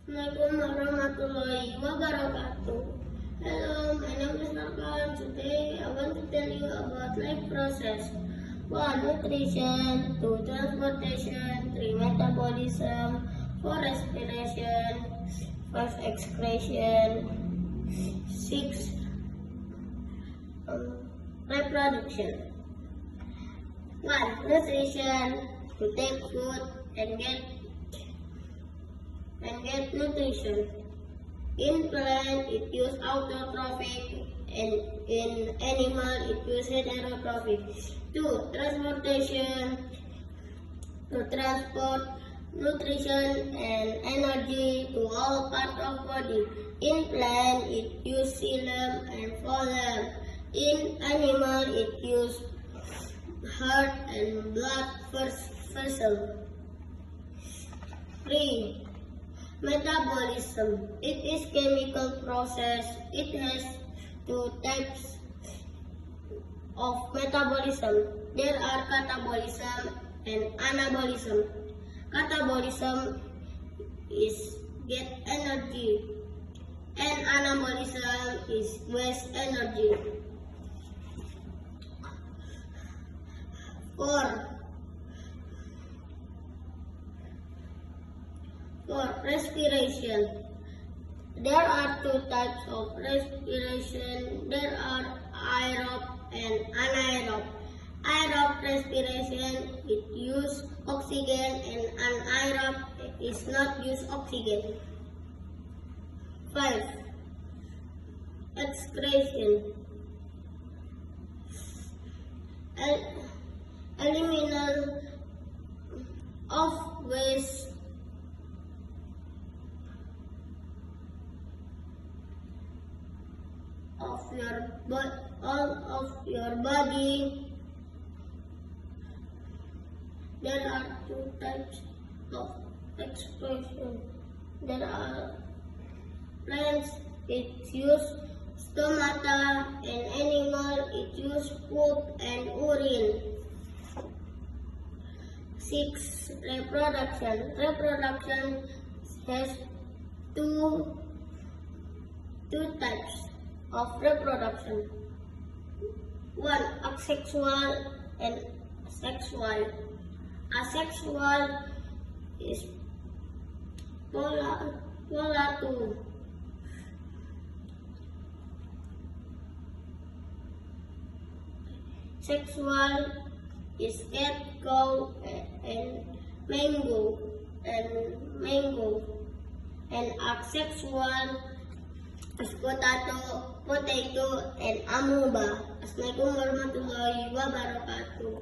Assalamualaikum warahmatullahi wabarakatuh. Hello, my name is Narkan. Today I want to tell you about life process. 1. Nutrition. 2. Transportation. 3. Metabolism. 4. Respiration. 5. Excretion. 6. Reproduction. 1. Nutrition. To take food and get nutrition. In plant, it uses autotrophic, and in animal, it uses heterotrophic. 2. Transportation. To transport nutrition and energy to all parts of body. In plant, it uses xylem and phloem. In animal, it uses heart and blood vessel. 3. Metabolism. It is chemical process. It has 2 types of metabolism. There are catabolism and anabolism. Catabolism is get energy, and anabolism is waste energy. 4. Respiration. There are 2 types of respiration. There are aerob and anaerob. Aerob respiration, it uses oxygen, and anaerob is not use oxygen. 5. Excretion. Eliminal of waste of your body. There are 2 types of excretion. There are plants, it use stomata, and animal, it use poop and urine. 6. Reproduction. Reproduction has two types of reproduction. 1. Asexual and sexual. Asexual is polar 2. Sexual is cat, cow, and mango. And asexual is potato, and amoeba. Assalamualaikum warahmatullahi wabarakatuh.